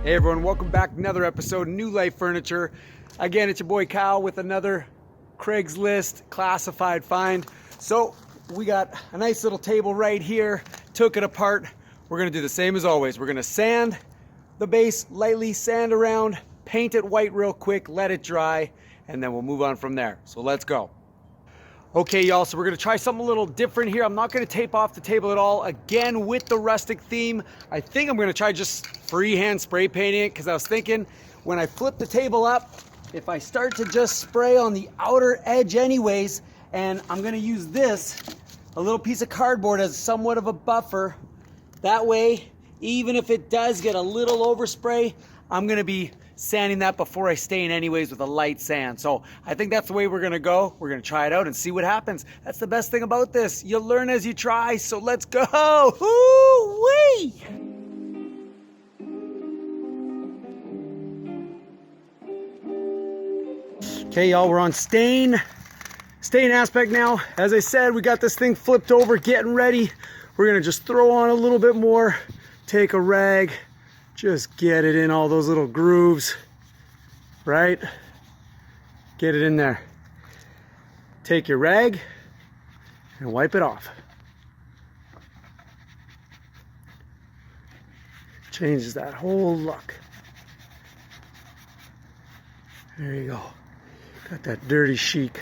Hey everyone, welcome back to another episode of New Life Furniture. Again, it's your boy Kyle with another Craigslist classified find. So we got a nice little table right here, took it apart. We're gonna do the same as always. We're gonna sand the base, lightly sand around, paint it white real quick, let it dry, and then we'll move on from there. So let's go. Okay y'all, so we're gonna try something a little different here. I'm not gonna tape off the table at all. Again, with the rustic theme, I think I'm gonna try just freehand spray painting it, because I was thinking when I flip the table up, if I start to just spray on the outer edge anyways, and I'm gonna use this, a little piece of cardboard as somewhat of a buffer. That way, even if it does get a little overspray, I'm gonna be sanding that before I stain anyways with a light sand. So I think that's the way we're gonna go. We're gonna try it out and see what happens. That's the best thing about this. You learn as you try, so let's go. Woo-wee! Okay y'all, we're on stain aspect now. As I said, we got this thing flipped over, getting ready. We're gonna just throw on a little bit more, take a rag, just get it in all those little grooves, right? Get it in there. Take your rag and wipe it off. Changes that whole look. There you go. Got that dirty chic.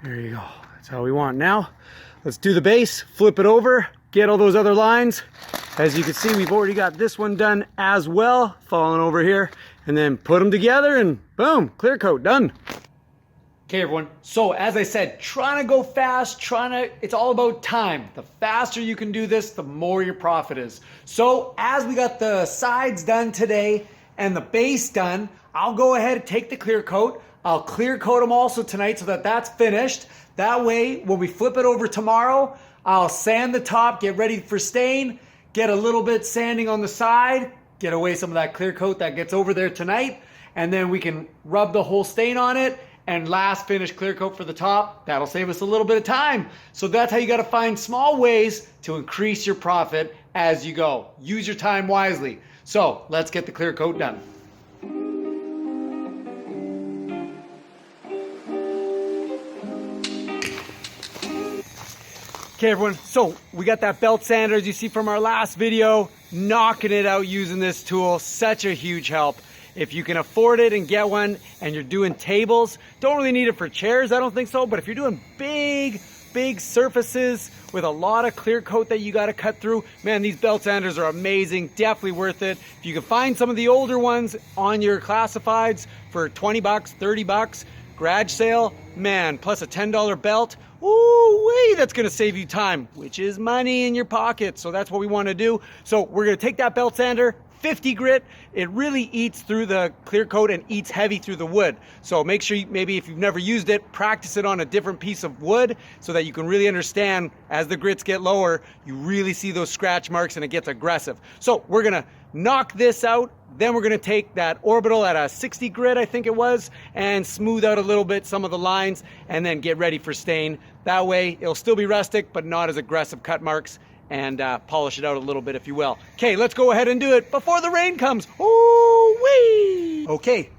There you go. That's how we want. Now, let's do the base, flip it over, get all those other lines. As you can see, we've already got this one done as well, falling over here, and then put them together and boom, clear coat, done. Okay everyone, so as I said, trying to go fast, it's all about time. The faster you can do this, the more your profit is. So as we got the sides done today and the base done, I'll go ahead and take the clear coat. I'll clear coat them also tonight so that that's finished. That way, when we flip it over tomorrow, I'll sand the top, get ready for stain, get a little bit sanding on the side, get away some of that clear coat that gets over there tonight, and then we can rub the whole stain on it, and last finish clear coat for the top. That'll save us a little bit of time. So that's how you gotta find small ways to increase your profit as you go. Use your time wisely. So let's get the clear coat done. Okay everyone, so we got that belt sander as you see from our last video, knocking it out using this tool. Such a huge help. If you can afford it and get one and you're doing tables, don't really need it for chairs, I don't think so, but if you're doing big surfaces with a lot of clear coat that you gotta cut through, man, these belt sanders are amazing, definitely worth it. If you can find some of the older ones on your classifieds for 20 bucks, 30 bucks, garage sale, man, plus a $10 belt, ooh-wee, that's gonna save you time, which is money in your pocket. So that's what we wanna do. So we're gonna take that belt sander, 50 grit. It really eats through the clear coat and eats heavy through the wood. So make sure, maybe if you've never used it, practice it on a different piece of wood so that you can really understand as the grits get lower, you really see those scratch marks and it gets aggressive. So we're gonna knock this out. Then we're gonna take that orbital at a 60 grit, I think it was, and smooth out a little bit some of the lines and then get ready for stain. That way it'll still be rustic, but not as aggressive cut marks, and polish it out a little bit if you will. Okay, let's go ahead and do it before the rain comes. Ooh-wee! Okay,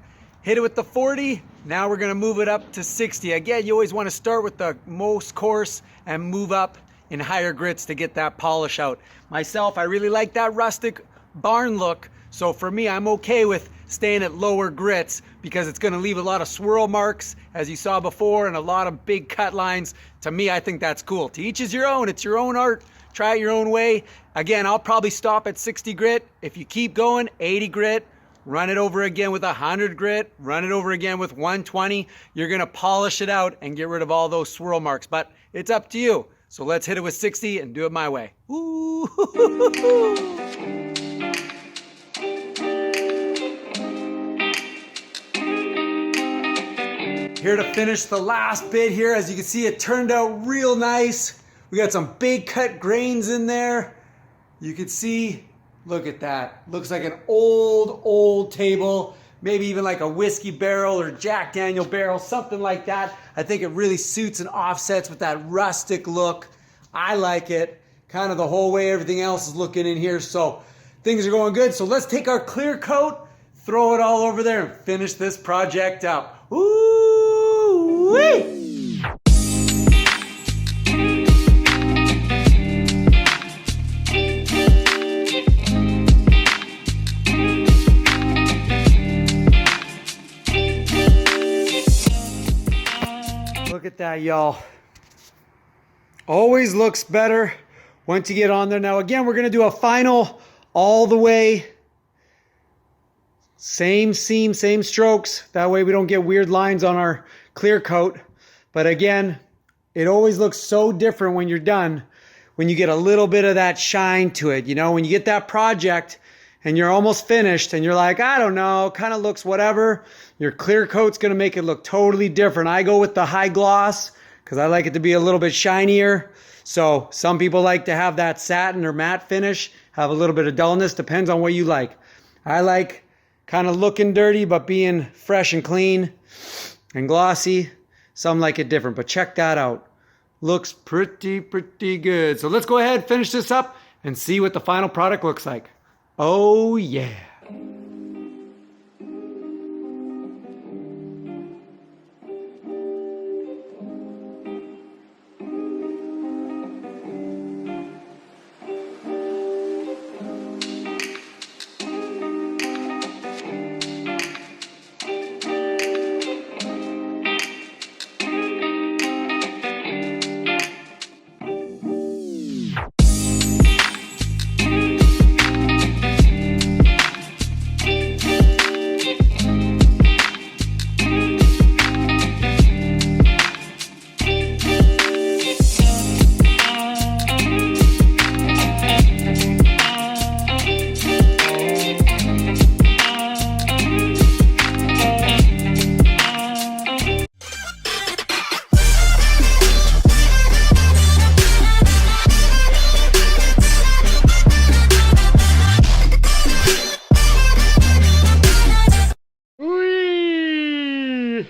hit it with the 40. Now we're gonna move it up to 60. Again, you always wanna start with the most coarse and move up in higher grits to get that polish out. Myself, I really like that rustic barn look. So for me, I'm okay with staying at lower grits because it's gonna leave a lot of swirl marks, as you saw before, and a lot of big cut lines. To me, I think that's cool. To each is your own, it's your own art. Try it your own way. Again, I'll probably stop at 60 grit. If you keep going, 80 grit, run it over again with 100 grit, run it over again with 120. You're gonna polish it out and get rid of all those swirl marks, but it's up to you. So let's hit it with 60 and do it my way. Ooh. Here to finish the last bit here. As you can see, it turned out real nice. We got some big cut grains in there. You can see, look at that. Looks like an old table. Maybe even like a whiskey barrel or Jack Daniel barrel, something like that. I think it really suits and offsets with that rustic look. I like it. Kind of the whole way everything else is looking in here. So things are going good. So let's take our clear coat, throw it all over there, and finish this project up. Woo-wee! Look at that, y'all. Always looks better once you get on there. Now again, we're gonna do a final all the way. Same seam, same strokes. That way we don't get weird lines on our clear coat. But again, it always looks so different when you're done, when you get a little bit of that shine to it. You know, when you get that project and you're almost finished and you're like, I don't know, kind of looks whatever. Your clear coat's gonna make it look totally different. I go with the high gloss because I like it to be a little bit shinier. So some people like to have that satin or matte finish, have a little bit of dullness, depends on what you like. I like kind of looking dirty, but being fresh and clean and glossy. Some like it different, but check that out. Looks pretty good. So let's go ahead, finish this up and see what the final product looks like. Oh yeah. Whee!